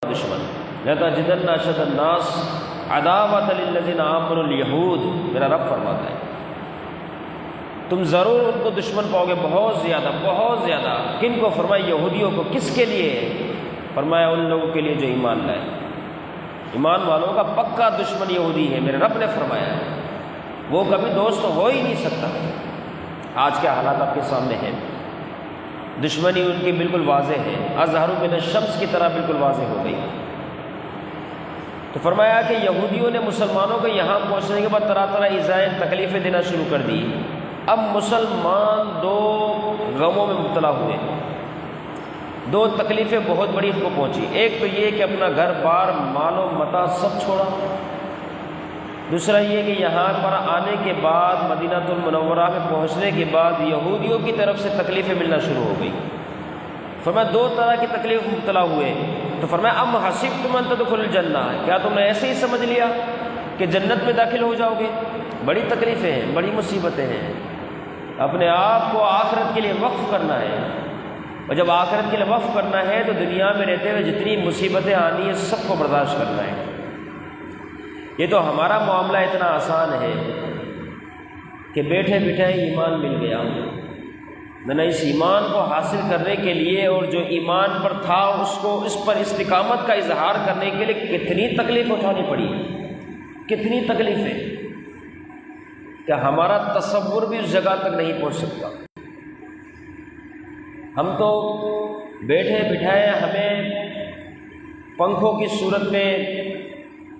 دشمن لَتَجِدَنَّ أَشَدَّ النَّاسِ عَدَاوَةً لِلَّذِينَ آمَنُوا الْيَهُودَ، میرا رب فرماتا ہے تم ضرور ان کو دشمن پاؤ گے بہت زیادہ بہت زیادہ۔ کن کو؟ فرمایا یہودیوں کو۔ کس کے لیے؟ فرمایا ان لوگوں کے لیے جو ایمان لائے۔ ایمان والوں کا پکا دشمن یہودی ہے، میرے رب نے فرمایا ہے، وہ کبھی دوست ہو ہی نہیں سکتا۔ آج کے حالات آپ کے سامنے ہیں، دشمنی ان کی بالکل واضح ہے، اظہر من الشمس کی طرح بالکل واضح ہو گئی۔ تو فرمایا کہ یہودیوں نے مسلمانوں کو یہاں پہنچنے کے بعد طرح طرح ایذائیں تکلیفیں دینا شروع کر دی۔ اب مسلمان دو غموں میں مبتلا ہوئے، دو تکلیفیں بہت بڑی ان کو پہنچی۔ ایک تو یہ کہ اپنا گھر بار مال و متاع سب چھوڑا، دوسرا یہ کہ یہاں پر آنے کے بعد مدینہ المنورہ میں پہنچنے کے بعد یہودیوں کی طرف سے تکلیفیں ملنا شروع ہو گئی۔ فرمایا دو طرح کی تکلیف میں مبتلا ہوئے۔ تو فرمایا ام حسبتم ان تدخلوا الجنہ، کیا تم نے ایسے ہی سمجھ لیا کہ جنت میں داخل ہو جاؤ گے؟ بڑی تکلیفیں ہیں، بڑی مصیبتیں ہیں، اپنے آپ کو آخرت کے لیے وقف کرنا ہے، اور جب آخرت کے لیے وقف کرنا ہے تو دنیا میں رہتے ہوئے جتنی مصیبتیں آنی ہیں سب کو برداشت کرنا ہے۔ یہ تو ہمارا معاملہ اتنا آسان ہے کہ بیٹھے بیٹھے ایمان مل گیا، میں نے اس ایمان کو حاصل کرنے کے لیے اور جو ایمان پر تھا اس پر استقامت کا اظہار کرنے کے لیے کتنی تکلیف اٹھانی پڑی، کتنی تکلیفیں کہ ہمارا تصور بھی اس جگہ تک نہیں پہنچ سکتا۔ ہم تو بیٹھے بٹھائے ہمیں پنکھوں کی صورت میں،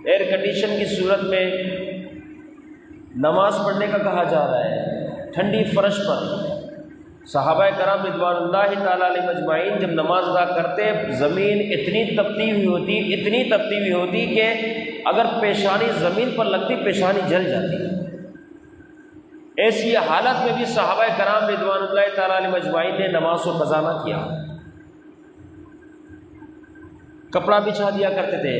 ایئر کنڈیشن کی صورت میں نماز پڑھنے کا کہا جا رہا ہے، ٹھنڈی فرش پر۔ صحابہ کرام رضوان اللہ تعالیٰ علیہ اجمعین جب نماز ادا کرتے زمین اتنی تپتی ہوئی ہوتی کہ اگر پیشانی زمین پر لگتی پیشانی جل جاتی۔ ایسی حالت میں بھی صحابہ کرام رضوان اللہ تعالیٰ علیہ اجمعین نے نماز کو قضا نہ کیا، کپڑا بچھا دیا کرتے تھے،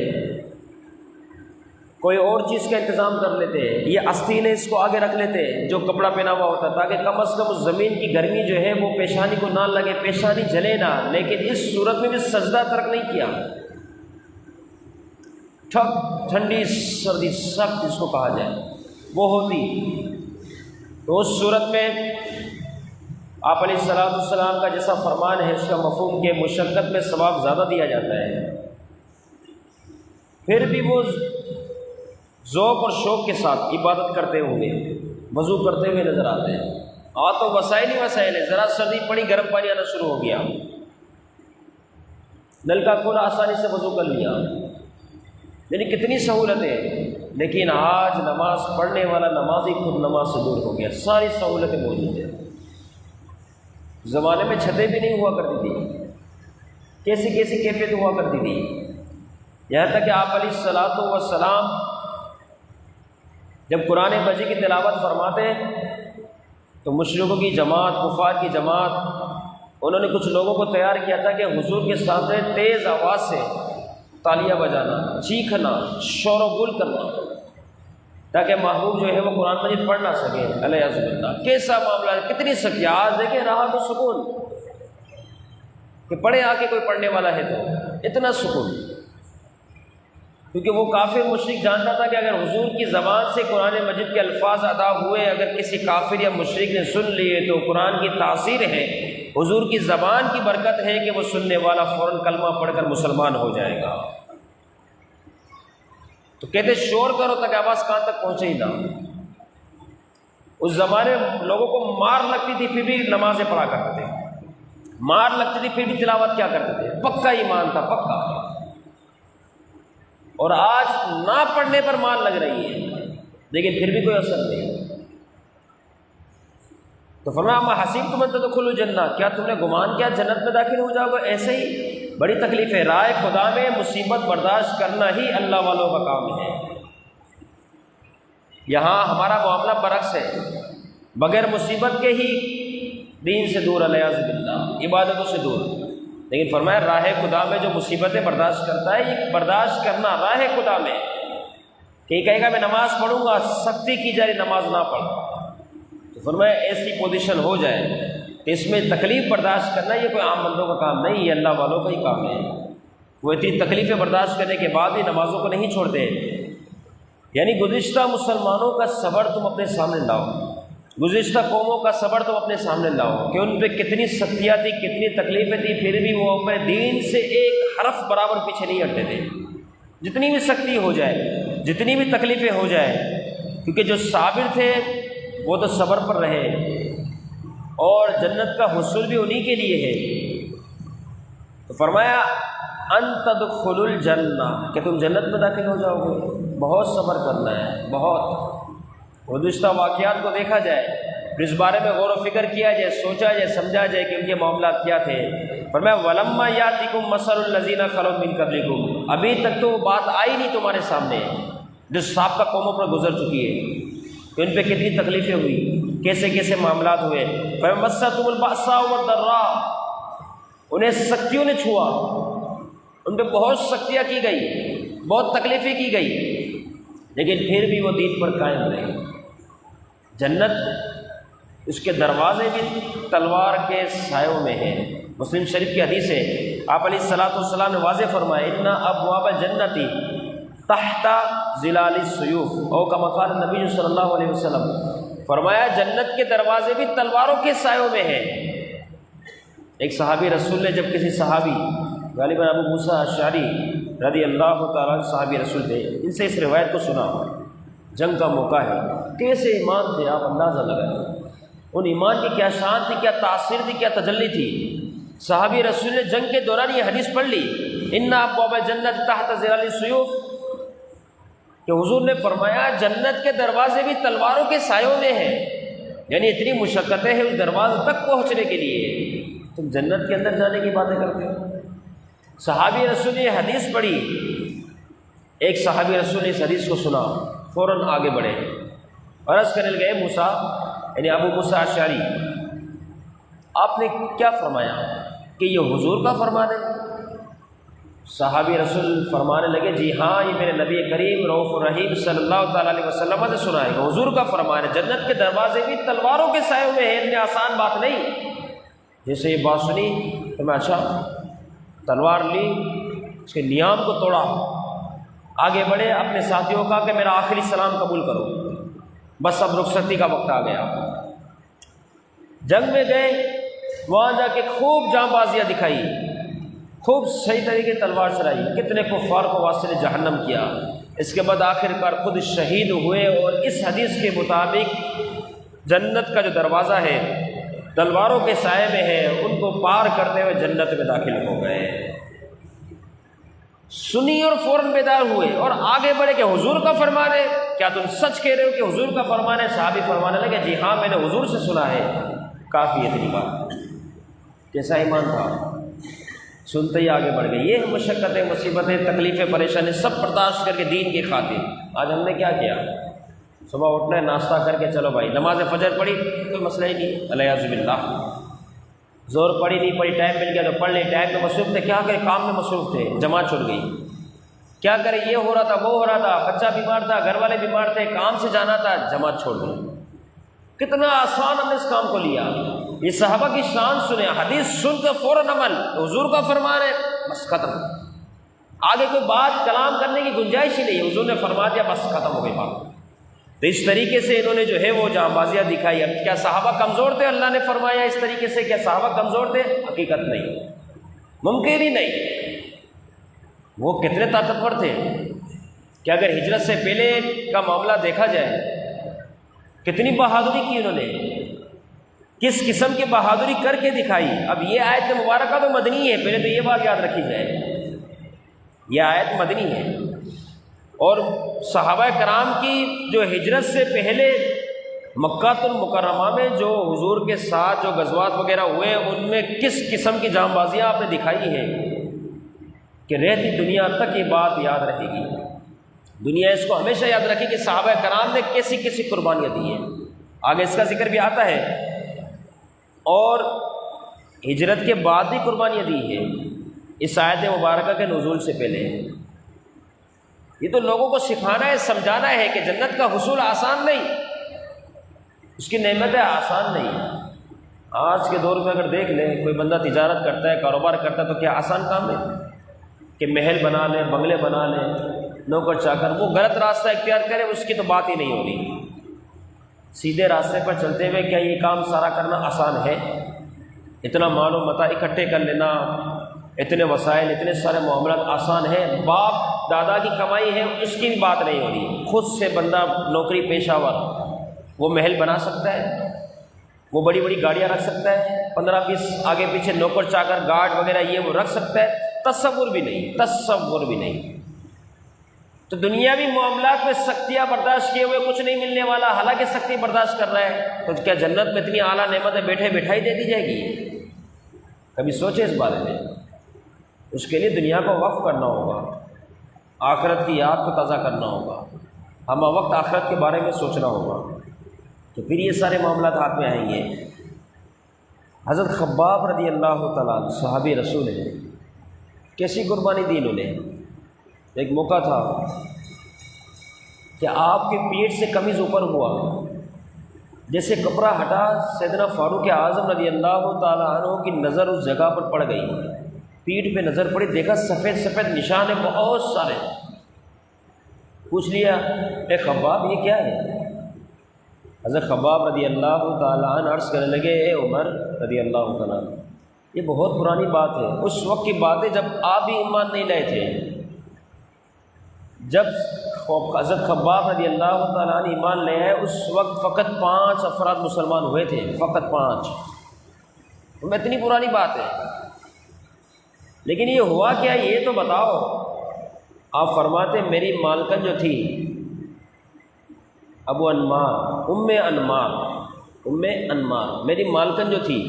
کوئی اور چیز کا انتظام کر لیتے، یہ آستینیں اس کو آگے رکھ لیتے جو کپڑا پہنا ہوا ہوتا، تاکہ کم از کم اس زمین کی گرمی جو ہے وہ پیشانی کو نہ لگے، پیشانی جلے نہ۔ لیکن اس صورت میں بھی سجدہ ترک نہیں کیا، ٹھنڈی سردی سخت جس کو کہا جائے وہ ہوتی، تو اس صورت میں آپ علیہ الصلوۃ والسلام کا جیسا فرمان ہے اس کا مفہوم کہ مشقت میں ثواب زیادہ دیا جاتا ہے، پھر بھی وہ ذوق اور شوق کے ساتھ عبادت کرتے ہوئے وضو کرتے ہوئے نظر آتے ہیں۔ تو وسائل ہی وسائل ہے، ذرا سردی پڑی گرم پانی آنا شروع ہو گیا، نل کا کھولا آسانی سے وضو کر لیا، یعنی کتنی سہولتیں۔ لیکن آج نماز پڑھنے والا نمازی خود نماز سے دور ہو گیا، ساری سہولتیں موجود ہیں۔ زمانے میں چھتیں بھی نہیں ہوا کرتی تھی، کیسی کیسی کیفیت ہوا کرتی تھی، یہاں تک کہ آپ علیہ الصلوۃ والسلام جب قرآن مجید کی تلاوت فرماتے تو مشرکوں کی جماعت، کفار کی جماعت، انہوں نے کچھ لوگوں کو تیار کیا تھا کہ حضور کے سامنے تیز آواز سے تالیاں بجانا، چیخنا، شور و گل کرنا، تاکہ محبوب جو ہے وہ قرآن مجید پڑھ نہ سکے۔ الیاذ باللہ، کیسا معاملہ ہے، کتنی سختی۔ آج دیکھیں رہا تو سکون کہ پڑھے آ کے کوئی پڑھنے والا ہے تو اتنا سکون، کیونکہ وہ کافر مشرک جانتا تھا کہ اگر حضور کی زبان سے قرآن مجید کے الفاظ ادا ہوئے، اگر کسی کافر یا مشرک نے سن لیے تو قرآن کی تاثیر ہے، حضور کی زبان کی برکت ہے کہ وہ سننے والا فوراً کلمہ پڑھ کر مسلمان ہو جائے گا۔ تو کہتے شور کرو تاکہ آواز کہاں تک پہنچے ہی نہ۔ اس زمانے میں لوگوں کو مار لگتی تھی پھر بھی نمازیں پڑھا کرتے تھے، مار لگتی تھی پھر بھی تلاوت کیا کرتے تھے، پکا ایمان تھا، پکا۔ اور آج نہ پڑھنے پر مار لگ رہی ہے لیکن پھر بھی کوئی اثر نہیں۔ تو فرمایا ما حسبتم ان تدخلوا الجنہ، کیا تم نے گمان کیا جنت میں داخل ہو جاؤ گے؟ ایسے ہی بڑی تکلیف ہے۔ رائے خدا میں مصیبت برداشت کرنا ہی اللہ والوں کا کام ہے۔ یہاں ہمارا معاملہ برعکس ہے، بغیر مصیبت کے ہی دین سے دور، الیاذ باللہ، عبادتوں سے دور۔ لیکن فرمایا راہ خدا میں جو مصیبتیں برداشت کرتا ہے، یہ برداشت کرنا راہ خدا میں، کہ یہ کہے گا میں نماز پڑھوں گا، سختی کی جائے نماز نہ پڑھ، تو فرمایا ایسی پوزیشن ہو جائے کہ اس میں تکلیف برداشت کرنا یہ کوئی عام بندوں کا کام نہیں، یہ اللہ والوں کا ہی کام ہے۔ وہ اتنی تکلیفیں برداشت کرنے کے بعد بھی نمازوں کو نہیں چھوڑتے۔ یعنی گزشتہ مسلمانوں کا صبر تم اپنے سامنے لاؤ، گزشتہ قوموں کا صبر تم اپنے سامنے لاؤ کہ ان پہ کتنی سختیاں تھیں، کتنی تکلیفیں تھیں، پھر بھی وہ اپنے دین سے ایک حرف برابر پیچھے نہیں ہٹتے تھے، جتنی بھی سختی ہو جائے، جتنی بھی تکلیفیں ہو جائے، کیونکہ جو صابر تھے وہ تو صبر پر رہے، اور جنت کا حصول بھی انہی کے لیے ہے۔ تو فرمایا ان تدخلوا الجنہ، کہ تم جنت میں داخل ہو جاؤ گے، بہت صبر کرنا ہے، بہت۔ گزشتہ واقعات کو دیکھا جائے، اس بارے میں غور و فکر کیا جائے، سوچا جائے، سمجھا جائے کہ ان کے معاملات کیا تھے۔ فرمایا وَلَمَّا يَأْتِكُم مَّثَلُ الَّذِينَ خَلَوْا مِن قَبْلِكُم، ابھی تک تو وہ بات آئی نہیں تمہارے سامنے جو سابقہ قوموں پر گزر چکی ہے کہ ان پہ کتنی تکلیفیں ہوئی، کیسے کیسے معاملات ہوئے۔ فَمَسَّتْهُمُ الْبَأْسَاءُ وَالضَّرَّاءُ، انہیں سختیوں نے چھوا، ان پہ بہت سختیاں کی گئی، بہت تکلیفیں کی گئی، لیکن پھر بھی وہ دین پر قائم رہے۔ جنت اس کے دروازے بھی تلوار کے سایوں میں ہیں۔ مسلم شریف کی حدیث ہے، آپ علیہ الصلوۃ والسلام نے واضح فرمایا ان ابواب الجنت تحت ظلال السیوف، او کما قال نبی صلی اللہ علیہ وسلم، فرمایا جنت کے دروازے بھی تلواروں کے سایوں میں ہیں۔ ایک صحابی رسول نے جب کسی صحابی غالباً ابو موسیٰ اشعری رضی اللہ تعالیٰ عنہ صحابی رسول تھے، ان سے اس روایت کو سنا، جنگ کا موقع ہے، کیسے ایمان تھے آپ اندازہ لگائیں، ان ایمان کی کیا شان تھی، کیا تاثیر تھی، کیا تجلی تھی۔ صحابی رسول نے جنگ کے دوران یہ حدیث پڑھ لی، ان ابواب الجنت تحت ظلال السیوف، کہ حضور نے فرمایا جنت کے دروازے بھی تلواروں کے سایوں میں ہیں، یعنی اتنی مشقتیں ہیں اس دروازے تک پہنچنے کے لیے، تم جنت کے اندر جانے کی باتیں کرتے ہو۔ صحابی رسول نے یہ حدیث پڑھی، ایک صحابی رسول نے اس حدیث کو سنا، فوراً آگے بڑھے، عرض کرنے لگے موسیٰ، یعنی ابو موسیٰ اشعری، آپ نے کیا فرمایا کہ یہ حضور کا فرمان ہے؟ صحابی رسول فرمانے لگے جی ہاں، یہ میرے نبی کریم رؤوف الرحیم صلی اللہ تعالیٰ علیہ وسلم نے سنا ہے کہ حضور کا فرمان ہے، جنت کے دروازے بھی تلواروں کے سائے میں ہیں، اتنی آسان بات نہیں۔ جیسے یہ بات سنی تو میں اچھا تلوار لی، اس کے نیام کو توڑا، آگے بڑھے، اپنے ساتھیوں کا کہ میرا آخری سلام قبول کرو، بس اب رخصتی کا وقت آ گیا۔ جنگ میں گئے، وہاں جا کے خوب جاں بازیاں دکھائی، خوب صحیح طریقے تلوار چلائی، کتنے کفار کو واسطے جہنم کیا۔ اس کے بعد آخر کار خود شہید ہوئے، اور اس حدیث کے مطابق جنت کا جو دروازہ ہے تلواروں کے سائے میں ہے، ان کو پار کرتے ہوئے جنت میں داخل ہو گئے۔ سنی اور فوراً بیدار ہوئے اور آگے بڑھے کہ حضور کا فرمان ہے، کیا تم سچ کہہ رہے ہو کہ حضور کا فرمان ہے؟ صحابی فرمانے لگے جی ہاں، میں نے حضور سے سنا ہے، کافی اتنی بات۔ کیسا ایمان تھا، سنتے ہی آگے بڑھ گئے۔ یہ مشقتیں، مصیبتیں، تکلیفیں، پریشانی سب برداشت کر کے دین کی خاطر آج ہم نے کیا کیا؟ صبح اٹھنا ہے، ناشتہ کر کے چلو بھائی نماز فجر پڑھی، کوئی مسئلہ ہی نہیں، الیاذ باللہ، زور پڑھی نہیں پڑھی، ٹائم مل گیا تو پڑھ لیں، ٹائم میں مصروف تھے، کیا کریں، کام میں مصروف تھے، جماعت چھوٹ گئی، کیا کریں، یہ ہو رہا تھا، وہ ہو رہا تھا، بچہ بیمار تھا، گھر والے بیمار تھے، کام سے جانا تھا، جماعت چھوڑ گئی۔ کتنا آسان ہم نے اس کام کو لیا۔ یہ صحابہ کی شان سنیں، حدیث سن کے فوراً عمل، حضور کا فرمان ہے، بس ختم، آگے کوئی بات کلام کرنے کی گنجائش ہی نہیں، حضور نے فرما دیا، بس ختم ہو گئی بات۔ تو اس طریقے سے انہوں نے جو ہے وہ جہاں بازیاں دکھائی۔ اب کیا صحابہ کمزور تھے؟ اللہ نے فرمایا اس طریقے سے، کیا صحابہ کمزور تھے؟ حقیقت نہیں، ممکن ہی نہیں۔ وہ کتنے طاقتور تھے کہ اگر ہجرت سے پہلے کا معاملہ دیکھا جائے، کتنی بہادری کی انہوں نے، کس قسم کی بہادری کر کے دکھائی۔ اب یہ آیت مبارکہ تو مدنی ہے، پہلے تو یہ بات یاد رکھی جائے، یہ آیت مدنی ہے، اور صحابہ کرام کی جو ہجرت سے پہلے مکہ المکرمہ میں جو حضور کے ساتھ جو غزوات وغیرہ ہوئے، ان میں کس قسم کی جام بازیاں آپ نے دکھائی ہیں کہ رہتی دنیا تک یہ بات یاد رہے گی۔ دنیا اس کو ہمیشہ یاد رکھے کہ صحابہ کرام نے کیسی کیسی قربانیاں دی ہیں، آگے اس کا ذکر بھی آتا ہے، اور ہجرت کے بعد بھی قربانیاں دی ہیں اس آیت مبارکہ کے نزول سے پہلے۔ یہ تو لوگوں کو سکھانا ہے، سمجھانا ہے کہ جنت کا حصول آسان نہیں، اس کی نعمتیں آسان نہیں۔ آج کے دور میں اگر دیکھ لیں، کوئی بندہ تجارت کرتا ہے، کاروبار کرتا ہے، تو کیا آسان کام ہے؟ کہ محل بنا لیں، بنگلے بنا لیں، نوکر چاکر، وہ غلط راستہ اختیار کرے اس کی تو بات ہی نہیں ہو رہی۔ سیدھے راستے پر چلتے ہوئے کیا یہ کام سارا کرنا آسان ہے؟ اتنا مال و متاع اکٹھے کر لینا، اتنے وسائل، اتنے سارے معاملات آسان ہے؟ باپ دادا کی کمائی ہے اس کی بھی بات نہیں ہو رہی، خود سے بندہ نوکری پیشہ ور وہ محل بنا سکتا ہے، وہ بڑی بڑی گاڑیاں رکھ سکتا ہے، 15-20 آگے پیچھے نوکر چاکر گارڈ وغیرہ یہ وہ رکھ سکتا ہے؟ تصور بھی نہیں۔ تو دنیاوی معاملات میں سختیاں برداشت کیے ہوئے کچھ نہیں ملنے والا، حالانکہ سختی برداشت کر رہا ہے، تو کیا جنت میں اتنی اعلیٰ نعمتیں بیٹھے بٹھائی دے دی جائے گی؟ کبھی سوچے اس بارے میں؟ اس کے لیے دنیا کو وقف کرنا ہوگا، آخرت کی یاد کو تازہ کرنا ہوگا، ہم وقت آخرت کے بارے میں سوچنا ہوگا، تو پھر یہ سارے معاملات ہاتھ میں آئیں گے۔ حضرت خباب رضی اللہ تعالیٰ عنہ صحابی رسول ہیں، کیسی قربانی دی انہوں نے۔ ایک موقع تھا کہ آپ کے پیٹ سے قمیض اوپر ہوا، جیسے کپڑا ہٹا سیدنا فاروق اعظم رضی اللہ تعالیٰ عنہ کی نظر اس جگہ پر پڑ گئی، پیٹھ پہ نظر پڑی، دیکھا سفید سفید نشان ہے بہت سارے۔ پوچھ لیا اے خباب یہ کیا ہے؟ حضرت خباب رضی اللہ تعالیٰ عنہ عرض کرنے لگے اے عمر رضی اللہ تعالیٰ عنہ، یہ بہت پرانی بات ہے، اس وقت کی بات ہے جب آپ بھی ایمان نہیں لائے تھے۔ جب حضرت خباب رضی اللہ تعالیٰ عنہ ایمان لے آئے اس وقت فقط 5 افراد مسلمان ہوئے تھے، فقط 5۔ اتنی پرانی بات ہے، لیکن یہ ہوا کیا یہ تو بتاؤ۔ آپ فرماتے میری مالکن جو تھی ابو انمار، ام انمار میری مالکن جو تھی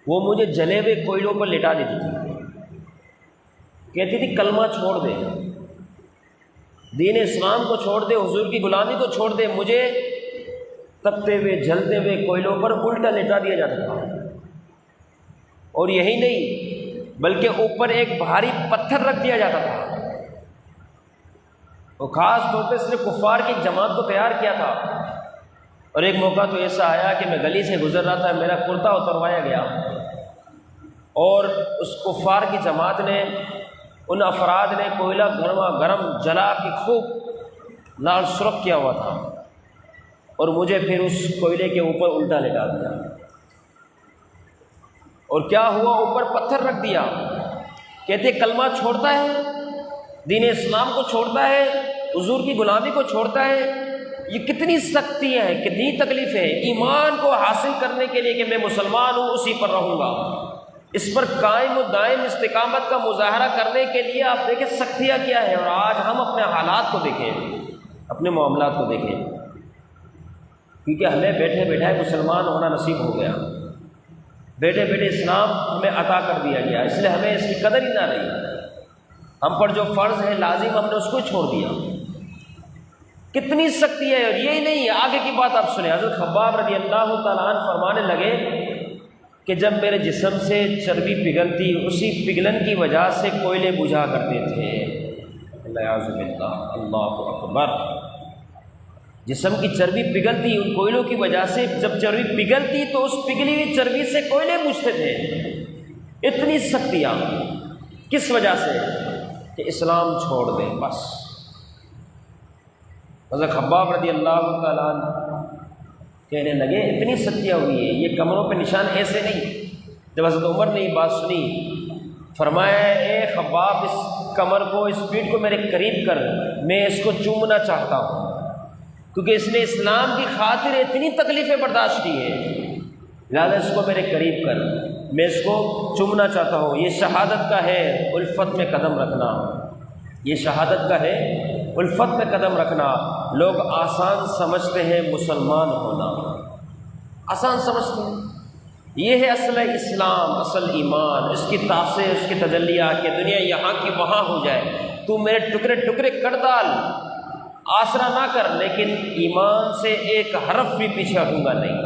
وہ مجھے جلے ہوئے کوئلوں پر لٹا دیتی تھی، کہتی تھی کلمہ چھوڑ دے، دین اسلام کو چھوڑ دے، حضور کی غلامی کو چھوڑ دے، مجھے تپتے ہوئے جلتے ہوئے کوئلوں پر الٹا لٹا دیا جاتا تھا۔ اور یہی نہیں بلکہ اوپر ایک بھاری پتھر رکھ دیا جاتا تھا، اور خاص طور پہ صرف کفار کی جماعت کو تیار کیا تھا۔ اور ایک موقع تو ایسا آیا کہ میں گلی سے گزر رہا تھا، میرا کرتا اتروایا گیا، اور اس کفار کی جماعت نے، ان افراد نے کوئلہ گرم جلا کے خوب لال سرخ کیا ہوا تھا، اور مجھے پھر اس کوئلے کے اوپر الٹا لٹا دیا۔ اور کیا ہوا؟ اوپر پتھر رکھ دیا، کہتے کلمہ چھوڑتا ہے، دین اسلام کو چھوڑتا ہے، حضور کی غلامی کو چھوڑتا ہے۔ یہ کتنی سختی ہے، کتنی تکلیف ہے ایمان کو حاصل کرنے کے لیے کہ میں مسلمان ہوں اسی پر رہوں گا، اس پر قائم و دائم استقامت کا مظاہرہ کرنے کے لیے آپ دیکھیں سختیاں کیا ہے۔ اور آج ہم اپنے حالات کو دیکھیں، اپنے معاملات کو دیکھیں، کیونکہ ہمیں بیٹھے بیٹھے مسلمان ہونا نصیب ہو گیا، بیٹھے بیٹھے اسلام ہمیں عطا کر دیا گیا، اس لیے ہمیں اس کی قدر ہی نہ رہی۔ ہم پر جو فرض ہے لازم ہم نے اس کو چھوڑ دیا۔ کتنی سختی ہے، اور یہی نہیں آگے کی بات آپ سنیں۔ حضرت خباب رضی اللہ تعالیٰ عنہ فرمانے لگے کہ جب میرے جسم سے چربی پگھلتی، اسی پگھلن کی وجہ سے کوئلے بجھا کرتے تھے۔ اللہ اکبر، جسم کی چربی پگھلتی ان کوئلوں کی وجہ سے، جب چربی پگھلتی تو اس پگھلی ہوئی چربی سے کوئلے بجھتے تھے۔ اتنی سختیاں کس وجہ سے؟ کہ اسلام چھوڑ دیں بس۔ حضرت خباب رضی اللہ تعالیٰ عنہ کہنے لگے اتنی سختیاں ہوئی ہیں، یہ کمروں پہ نشان ایسے نہیں۔ جب حضرت عمر نے یہ بات سنی، فرمایا اے خباب اس کمر کو، اس پیٹھ کو میرے قریب کر، میں اس کو چومنا چاہتا ہوں، کیونکہ اس نے اسلام کی خاطر اتنی تکلیفیں برداشت کی ہیں، لہٰذا اس کو میرے قریب کر، میں اس کو چومنا چاہتا ہوں۔ یہ شہادت کا ہے الفت میں قدم رکھنا، یہ شہادت کا ہے الفت میں قدم رکھنا۔ لوگ آسان سمجھتے ہیں مسلمان ہونا، آسان سمجھتے ہیں، یہ ہے اصل اسلام، اصل ایمان، اس کی تاثیر، اس کی تجلیات کہ دنیا یہاں کی وہاں ہو جائے، تو میرے ٹکڑے ٹکڑے کر ڈال، آسرا نہ کر، لیکن ایمان سے ایک حرف بھی پیچھے ہٹوں گا نہیں۔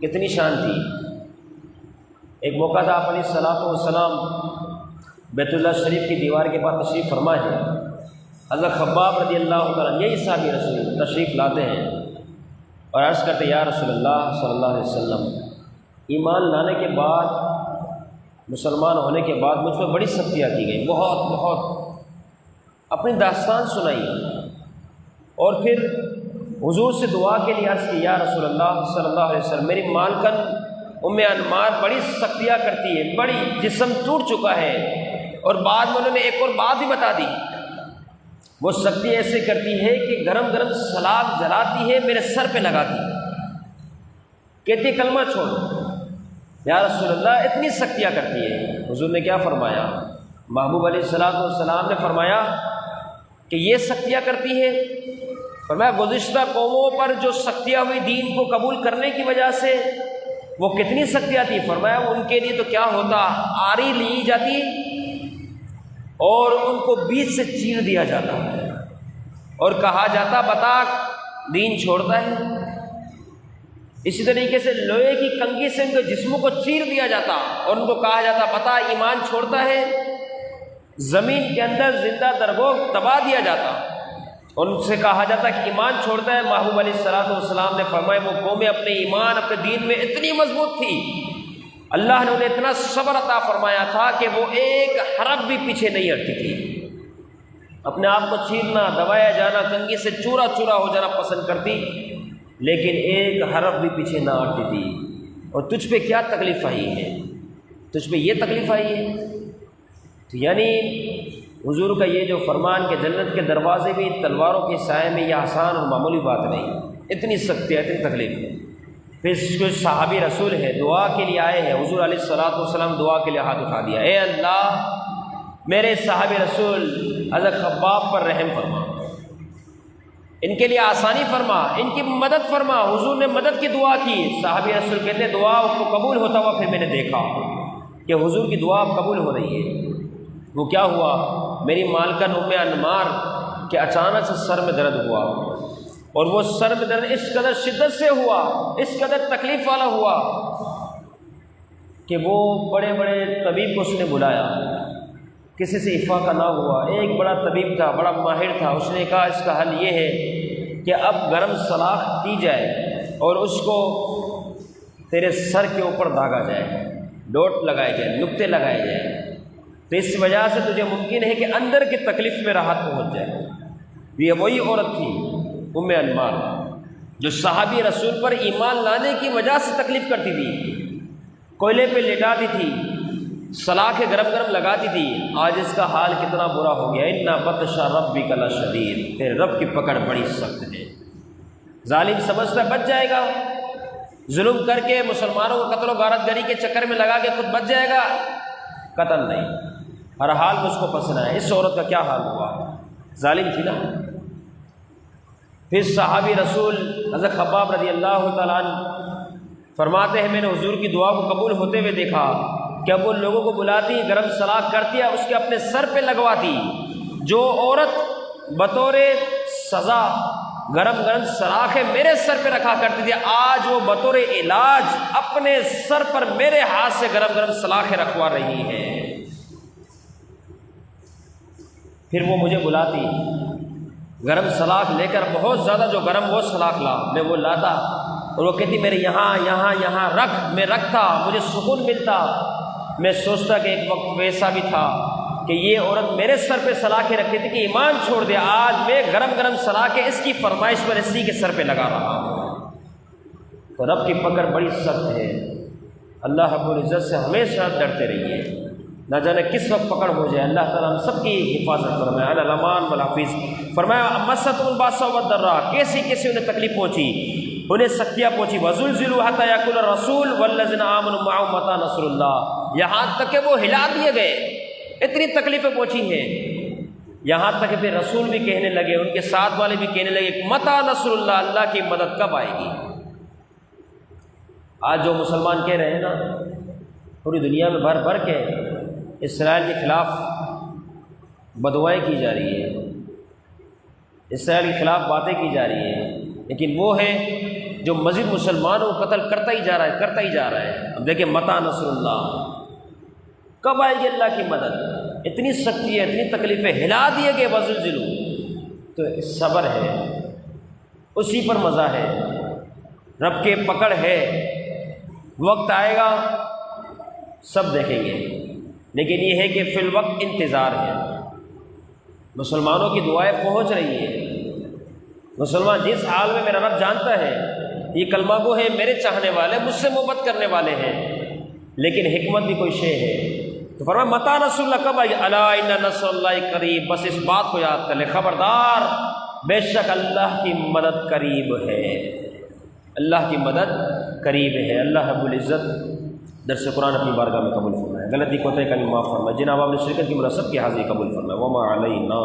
کتنی شان تھی۔ ایک موقع تھا آپ علیہ الصلوۃ والسلام بیت اللہ شریف کی دیوار کے پاس تشریف فرما ہے، حضرت خباب رضی اللہ تعالیٰ یہی صحابی رسول تشریف لاتے ہیں اور عرض کرتے یا رسول اللہ صلی اللہ علیہ وسلم، ایمان لانے کے بعد مسلمان ہونے کے بعد مجھ پر بڑی سختیاں کی گئی، بہت بہت، اپنی داستان سنائی، اور پھر حضور سے دعا کے لیے عرض کی، یا رسول اللہ صلی اللہ علیہ وسلم، میری مالکن ام انمار بڑی سختیاں کرتی ہے، بڑی جسم ٹوٹ چکا ہے، اور بعد میں انہوں نے ایک اور بات بھی بتا دی، وہ سختی ایسے کرتی ہے کہ گرم گرم سلاخ جلاتی ہے، میرے سر پہ لگاتی ہے، کہتی ہے کلمہ چھوڑ۔ یا رسول اللہ اتنی سختیاں کرتی ہے؟ حضور نے کیا فرمایا؟ محبوب علیہ الصلوۃ والسلام نے فرمایا کہ یہ سختیاں کرتی ہے؟ فرمایا گزشتہ قوموں پر جو سختیاں ہوئی دین کو قبول کرنے کی وجہ سے، وہ کتنی سختیاں تھی؟ فرمایا ان کے لیے تو کیا ہوتا، آری لی جاتی اور ان کو بیچ سے چیر دیا جاتا اور کہا جاتا بتا دین چھوڑتا ہے۔ اسی طریقے سے لوہے کی کنگھی سے ان کے جسموں کو چیر دیا جاتا اور ان کو کہا جاتا بتا ایمان چھوڑتا ہے۔ زمین کے اندر زندہ درگو دبا دیا جاتا اور ان سے کہا جاتا کہ ایمان چھوڑتا ہے۔ محبوب علیہ الصلوۃ والسلام نے فرمایا وہ قومیں اپنے ایمان اپنے دین میں اتنی مضبوط تھی، اللہ نے انہیں اتنا صبر عطا فرمایا تھا کہ وہ ایک حرف بھی پیچھے نہیں ہٹتی تھی، اپنے آپ کو چیرنا، دبایا جانا، کنگھی سے چورا چورا ہو جانا پسند کرتی، لیکن ایک حرف بھی پیچھے نہ ہٹتی تھی۔ اور تجھ پہ کیا تکلیف آئی ہے؟ تجھ پہ یہ تکلیف آئی ہے؟ تو یعنی حضور کا یہ جو فرمان کہ جنت کے دروازے بھی تلواروں کے سائے میں، یہ آسان اور معمولی بات نہیں، اتنی سختی ہے، اتنی تکلیف ہے۔ پھر کچھ صحابی رسول ہے دعا کے لیے آئے ہیں، حضور علیہ الصلوۃ والسلام دعا کے لیے ہاتھ اٹھا دیا، اے اللہ میرے صحابی رسول حضرت خباب پر رحم فرما، ان کے لیے آسانی فرما، ان کی مدد فرما۔ حضور نے مدد کی دعا کی، صحابی رسول کہتے ہیں دعا کو قبول ہوتا ہوا پھر میں نے دیکھا کہ حضور کی دعا اب قبول ہو رہی ہے۔ وہ کیا ہوا؟ میری مالکن ام انمار کہ اچانک سے سر میں درد ہوا، اور وہ سر میں درد اس قدر شدت سے ہوا، اس قدر تکلیف والا ہوا کہ وہ بڑے بڑے طبیب کو اس نے بلایا، کسی سے افاقہ نہ ہوا۔ ایک بڑا طبیب تھا، بڑا ماہر تھا، اس نے کہا اس کا حل یہ ہے کہ اب گرم سلاخ دی جائے اور اس کو تیرے سر کے اوپر داغا جائے، ڈوٹ لگائے جائے، نقطے لگائے جائے، تو اس وجہ سے تجھے ممکن ہے کہ اندر کی تکلیف میں راحت پہنچ جائے۔ یہ وہی عورت تھی ام انمار جو صحابی رسول پر ایمان لانے کی وجہ سے تکلیف کرتی تھی، کوئلے پہ لٹاتی تھی، سلاخیں گرم گرم لگاتی تھی۔ آج اس کا حال کتنا برا ہو گیا، اِنَّ بَطْشَ رَبِّكَ لَشَدِيدٌ، تیرے رب کی پکڑ بڑی سخت ہے۔ ظالم سمجھتا ہے بچ جائے گا، ظلم کر کے مسلمانوں کو قتل و غارت گری کے چکر میں لگا کے خود بچ جائے گا، قتل نہیں، ہر حال مجھ کو پسند ہے۔ اس عورت کا کیا حال ہوا؟ ظالم تھی نا۔ پھر صحابی رسول حضرت خباب رضی اللہ تعالیٰ عنہ فرماتے ہیں میں نے حضور کی دعا کو قبول ہوتے ہوئے دیکھا کہ اب وہ لوگوں کو بلاتی، گرم سلاخ کرتی ہے، اس کے اپنے سر پہ لگواتی۔ جو عورت بطور سزا گرم گرم سلاخیں میرے سر پہ رکھا کرتی تھی، آج وہ بطور علاج اپنے سر پر میرے ہاتھ سے گرم گرم سلاخیں رکھوا رہی ہے۔ پھر وہ مجھے بلاتی، گرم سلاخ لے کر، بہت زیادہ جو گرم وہ سلاخ لا، میں وہ لاتا اور وہ کہتی میرے یہاں یہاں یہاں رکھ، میں رکھتا، مجھے سکون ملتا۔ میں سوچتا کہ ایک وقت ویسا بھی تھا کہ یہ عورت میرے سر پہ سلاخیں رکھتی تھی کہ ایمان چھوڑ دیا، آج میں گرم گرم سلاخیں اس کی فرمائش پر اسی کے سر پہ لگا رہا ہوں۔ تو رب کی پکڑ بڑی سخت ہے، اللہ رب العزت سے ہمیشہ ڈرتے رہیے، نہ جانے کس وقت پکڑ ہو جائے۔ اللہ تعالیٰ ہم سب کی حفاظت فرمائے، علی الامان والحفیظ۔ فرمایا مستهم الباساء والضراء، کیسی کیسی انہیں تکلیف پہنچی، انہیں سختیاں پہنچی۔ وزلزلوا حتی یقول الرسول والذین آمنوا معه متی نصر اللہ، یہاں تک کہ وہ ہلا دیے گئے، اتنی تکلیفیں پہنچی ہیں، یہاں تک کہ پھر رسول بھی کہنے لگے، ان کے ساتھ والے بھی کہنے لگے متی نصر اللہ، اللہ کی مدد کب آئے گی۔ آج جو مسلمان کہہ رہے ہیں نا، پوری دنیا میں بھر بھر کے اسرائیل کے خلاف بددعائیں کی جا رہی ہے، اسرائیل کے خلاف باتیں کی جا رہی ہیں، لیکن وہ ہے جو مزید مسلمانوں کو قتل کرتا ہی جا رہا ہے، کرتا ہی جا رہا ہے۔ اب دیکھیں متی نصر اللہ، کب آئے گی اللہ کی مدد؟ اتنی سختی ہے، اتنی تکلیفیں، ہلا دیے گئے وزلزلوا، تو صبر ہے، اسی پر مزہ ہے، رب کے پکڑ ہے۔ وقت آئے گا سب دیکھیں گے، لیکن یہ ہے کہ فی الوقت انتظار ہے، مسلمانوں کی دعائیں پہنچ رہی ہیں۔ مسلمان جس حال میں میرا رب جانتا ہے یہ کلمہ گو ہے، میرے چاہنے والے، مجھ سے محبت کرنے والے ہیں، لیکن حکمت بھی کوئی شے ہے۔ تو فرمایا متی نصر اللہ، کب آئی؟ الا ان نصر اللہ قریب، بس اس بات کو یاد کر لے، خبردار بے شک اللہ کی مدد قریب ہے، اللہ کی مدد قریب ہے۔ اللہ رب العزت درس قرآن اپنی بارگاہ میں قبول فرمائے، غلطی کوتاہی کا معاف فرمائے، جن عوام نے شرکت کی مناسب کی حاضری قبول فرمائے۔ وما علینا